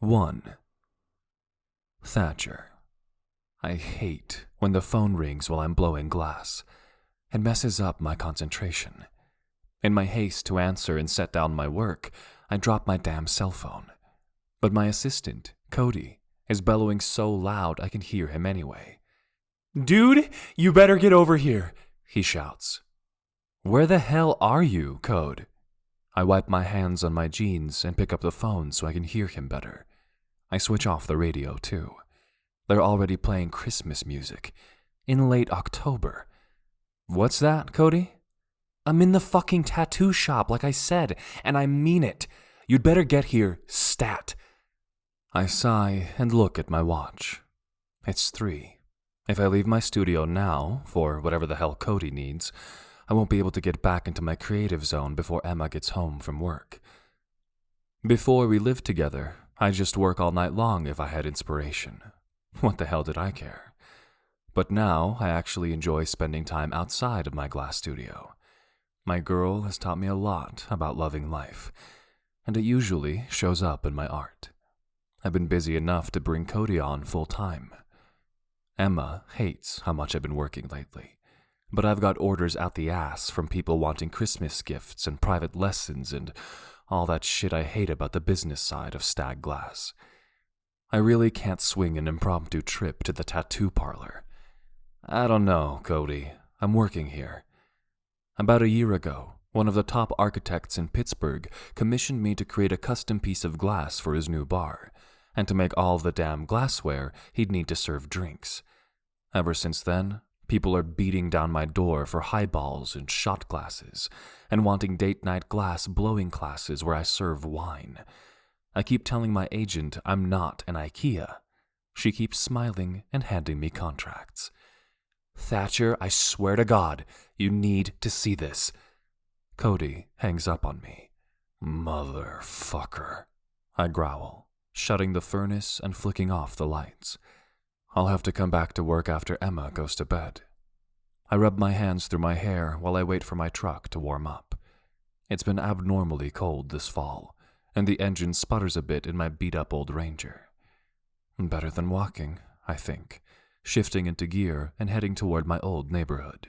1. Thatcher. I hate when the phone rings while I'm blowing glass. It messes up my concentration. In my haste to answer and set down my work, I drop my damn cell phone. But my assistant, Cody, is bellowing so loud I can hear him anyway. "Dude, you better get over here," he shouts. "Where the hell are you, Code?" I wipe my hands on my jeans and pick up the phone so I can hear him better. I switch off the radio too. They're already playing Christmas music. In late October. "What's that, Cody?" "I'm in the fucking tattoo shop, like I said, and I mean it. You'd better get here, stat." I sigh and look at my watch. It's 3. If I leave my studio now, for whatever the hell Cody needs, I won't be able to get back into my creative zone before Emma gets home from work. Before we lived together, I'd just work all night long if I had inspiration. What the hell did I care? But now I actually enjoy spending time outside of my glass studio. My girl has taught me a lot about loving life, and it usually shows up in my art. I've been busy enough to bring Cody on full time. Emma hates how much I've been working lately, but I've got orders out the ass from people wanting Christmas gifts and private lessons and all that shit I hate about the business side of Stag Glass. I really can't swing an impromptu trip to the tattoo parlor. I don't know, Cody. I'm working here. About a year ago, one of the top architects in Pittsburgh commissioned me to create a custom piece of glass for his new bar, and to make all the damn glassware he'd need to serve drinks. Ever since then, people are beating down my door for highballs and shot glasses, and wanting date night glass blowing classes where I serve wine. I keep telling my agent I'm not an IKEA. She keeps smiling and handing me contracts. "Thatcher, I swear to God, you need to see this." Cody hangs up on me. "Motherfucker," I growl, shutting the furnace and flicking off the lights. I'll have to come back to work after Emma goes to bed. I rub my hands through my hair while I wait for my truck to warm up. It's been abnormally cold this fall, and the engine sputters a bit in my beat-up old Ranger. Better than walking, I think, shifting into gear and heading toward my old neighborhood.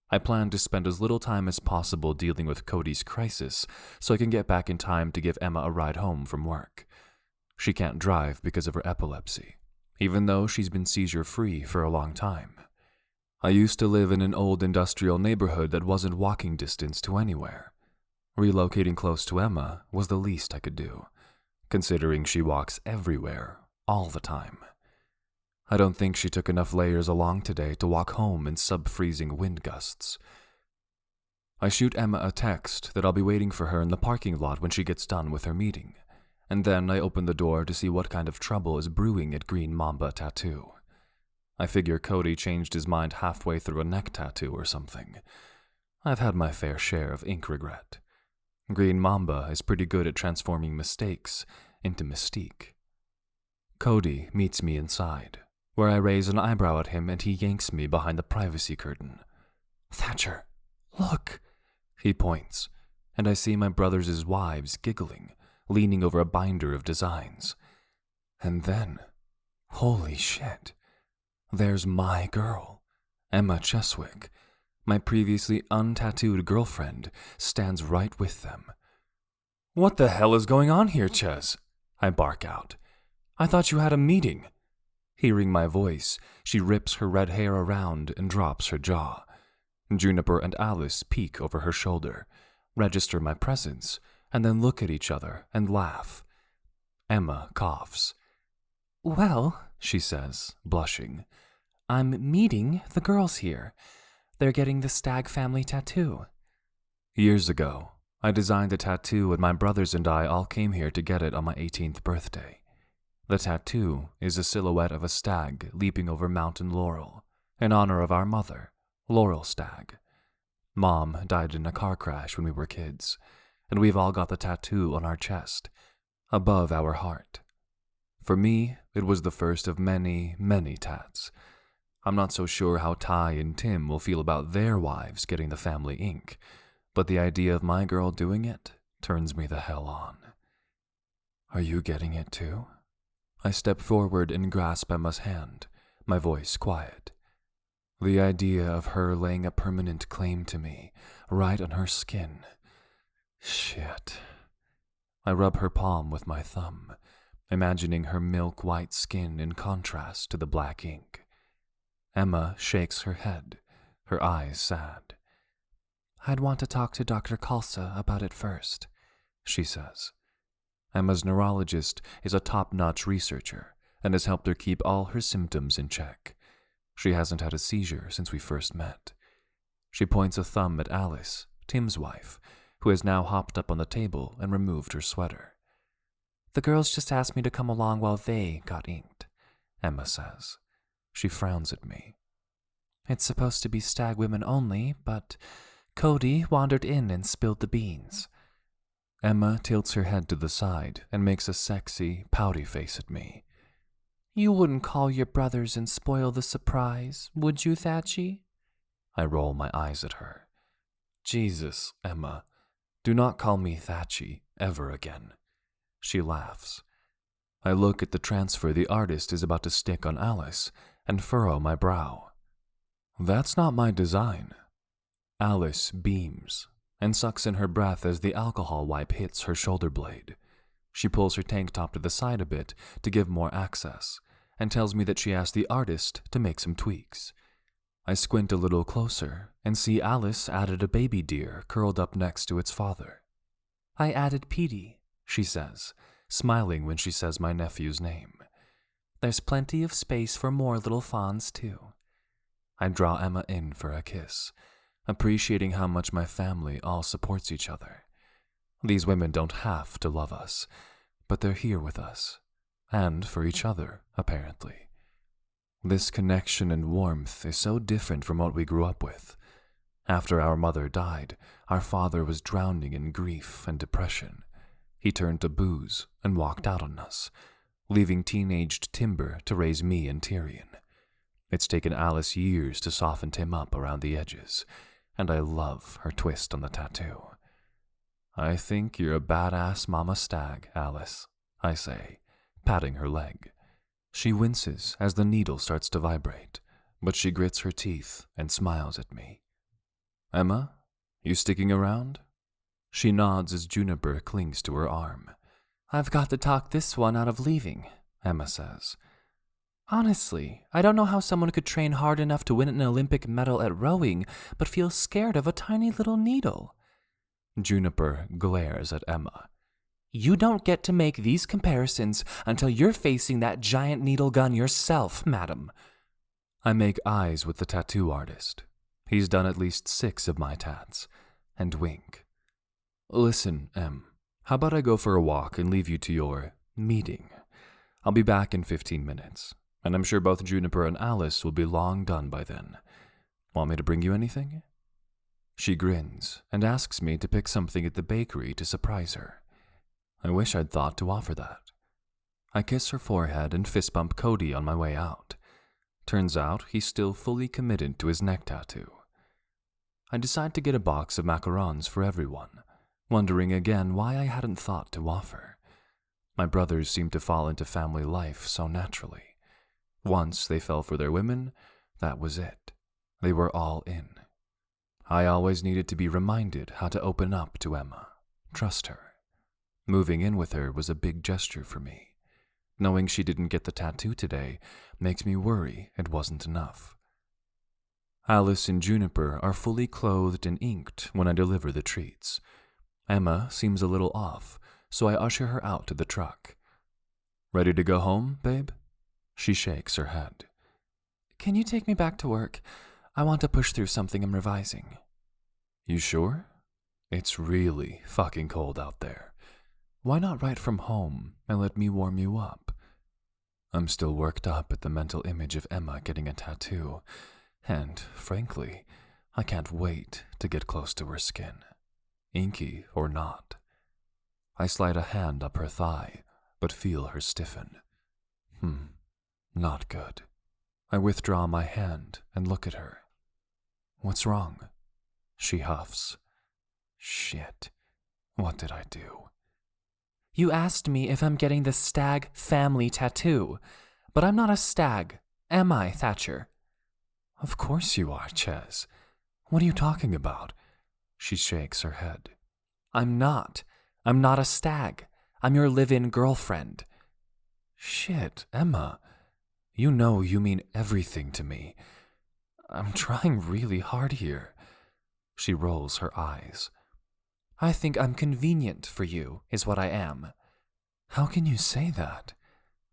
I plan to spend as little time as possible dealing with Cody's crisis so I can get back in time to give Emma a ride home from work. She can't drive because of her epilepsy, even though she's been seizure-free for a long time. I used to live in an old industrial neighborhood that wasn't walking distance to anywhere. Relocating close to Emma was the least I could do, considering she walks everywhere, all the time. I don't think she took enough layers along today to walk home in sub-freezing wind gusts. I shoot Emma a text that I'll be waiting for her in the parking lot when she gets done with her meeting, and then I open the door to see what kind of trouble is brewing at Green Mamba Tattoo. I figure Cody changed his mind halfway through a neck tattoo or something. I've had my fair share of ink regret. Green Mamba is pretty good at transforming mistakes into mystique. Cody meets me inside, where I raise an eyebrow at him and he yanks me behind the privacy curtain. "Thatcher, look!" He points, and I see my brothers' wives giggling, leaning over a binder of designs. And then, holy shit, there's my girl, Emma Cheswick. My previously untattooed girlfriend stands right with them. "What the hell is going on here, Ches?" I bark out. "I thought you had a meeting." Hearing my voice, she rips her red hair around and drops her jaw. Juniper and Alice peek over her shoulder, register my presence, and then look at each other and laugh. Emma coughs. "Well," she says, blushing, "I'm meeting the girls here. They're getting the Stag family tattoo." Years ago, I designed a tattoo and my brothers and I all came here to get it on my 18th birthday. The tattoo is a silhouette of a stag leaping over Mountain Laurel, in honor of our mother, Laurel Stag. Mom died in a car crash when we were kids, and we've all got the tattoo on our chest, above our heart. For me, it was the first of many, many tats. I'm not so sure how Ty and Tim will feel about their wives getting the family ink, but the idea of my girl doing it turns me the hell on. Are you getting it too? I step forward and grasp Emma's hand, my voice quiet. The idea of her laying a permanent claim to me, right on her skin. Shit. I rub her palm with my thumb, imagining her milk-white skin in contrast to the black ink. Emma shakes her head, her eyes sad. I'd want to talk to Dr. Khalsa about it first, she says. Emma's neurologist is a top-notch researcher and has helped her keep all her symptoms in check. She hasn't had a seizure since we first met. She points a thumb at Alice, Tim's wife, who has now hopped up on the table and removed her sweater. The girls just asked me to come along while they got inked, Emma says. She frowns at me. It's supposed to be stag women only, but Cody wandered in and spilled the beans. Emma tilts her head to the side and makes a sexy, pouty face at me. You wouldn't call your brothers and spoil the surprise, would you, Thatchy? I roll my eyes at her. Jesus, Emma, do not call me Thatchy ever again. She laughs. I look at the transfer the artist is about to stick on Alice and furrow my brow. That's not my design. Alice beams and sucks in her breath as the alcohol wipe hits her shoulder blade. She pulls her tank top to the side a bit to give more access and tells me that she asked the artist to make some tweaks. I squint a little closer and see Alice added a baby deer curled up next to its father. I added Petey, she says, smiling when she says my nephew's name. There's plenty of space for more little fawns, too. I draw Emma in for a kiss, appreciating how much my family all supports each other. These women don't have to love us, but they're here with us, and for each other, apparently. This connection and warmth is so different from what we grew up with. After our mother died, our father was drowning in grief and depression. He turned to booze and walked out on us, leaving teenaged Timber to raise me and Tyrion. It's taken Alice years to soften Tim up around the edges, and I love her twist on the tattoo. I think you're a badass mama stag, Alice, I say, patting her leg. She winces as the needle starts to vibrate, but she grits her teeth and smiles at me. Emma, you sticking around? She nods as Juniper clings to her arm. I've got to talk this one out of leaving, Emma says. Honestly, I don't know how someone could train hard enough to win an Olympic medal at rowing, but feel scared of a tiny little needle. Juniper glares at Emma. You don't get to make these comparisons until you're facing that giant needle gun yourself, madam. I make eyes with the tattoo artist. He's done at least 6 of my tats, and wink. Listen, Em, how about I go for a walk and leave you to your meeting? I'll be back in 15 minutes, and I'm sure both Juniper and Alice will be long done by then. Want me to bring you anything? She grins and asks me to pick something at the bakery to surprise her. I wish I'd thought to offer that. I kiss her forehead and fist bump Cody on my way out. Turns out he's still fully committed to his neck tattoo. I decide to get a box of macarons for everyone, wondering again why I hadn't thought to offer. My brothers seemed to fall into family life so naturally. Once they fell for their women, that was it. They were all in. I always needed to be reminded how to open up to Emma, trust her. Moving in with her was a big gesture for me. Knowing she didn't get the tattoo today makes me worry it wasn't enough. Alice and Juniper are fully clothed and inked when I deliver the treats. Emma seems a little off, so I usher her out to the truck. Ready to go home, babe? She shakes her head. Can you take me back to work? I want to push through something I'm revising. You sure? It's really fucking cold out there. Why not write from home and let me warm you up? I'm still worked up at the mental image of Emma getting a tattoo, and, frankly, I can't wait to get close to her skin, inky or not. I slide a hand up her thigh, but feel her stiffen. Not good. I withdraw my hand and look at her. What's wrong? She huffs. Shit. What did I do? You asked me if I'm getting the Stag family tattoo, but I'm not a stag, am I, Thatcher? Of course you are, Ches. What are you talking about? She shakes her head. I'm not. I'm not a stag. I'm your live-in girlfriend. Shit, Emma. You know you mean everything to me. I'm trying really hard here. She rolls her eyes. I think I'm convenient for you, is what I am. How can you say that?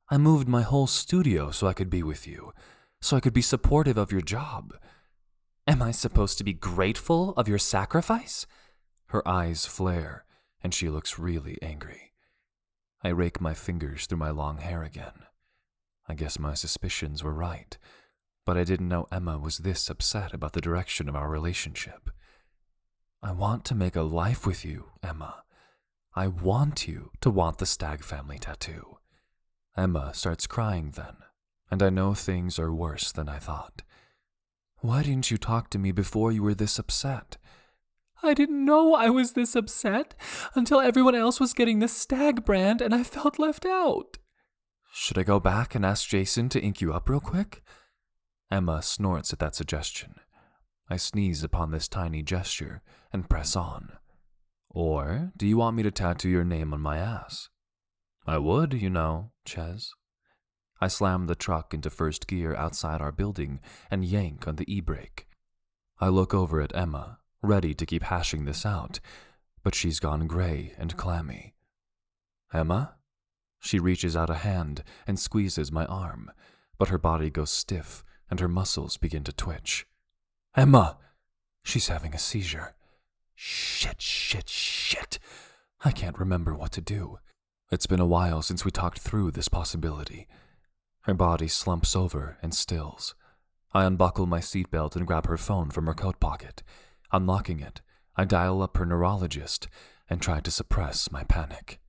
I moved my whole studio so I could be with you, so I could be supportive of your job. Am I supposed to be grateful of your sacrifice? Her eyes flare, and she looks really angry. I rake my fingers through my long hair again. I guess my suspicions were right, but I didn't know Emma was this upset about the direction of our relationship. I want to make a life with you, Emma. I want you to want the Stag family tattoo. Emma starts crying then, and I know things are worse than I thought. Why didn't you talk to me before you were this upset? I didn't know I was this upset until everyone else was getting the Stag brand and I felt left out. Should I go back and ask Jason to ink you up real quick? Emma snorts at that suggestion. I sneeze upon this tiny gesture and press on. Or do you want me to tattoo your name on my ass? I would, you know, Ches. I slam the truck into first gear outside our building and yank on the e-brake. I look over at Emma, ready to keep hashing this out, but she's gone gray and clammy. Emma? She reaches out a hand and squeezes my arm, but her body goes stiff and her muscles begin to twitch. Emma! She's having a seizure. Shit. I can't remember what to do. It's been a while since we talked through this possibility. Her body slumps over and stills. I unbuckle my seatbelt and grab her phone from her coat pocket. Unlocking it, I dial up her neurologist and try to suppress my panic.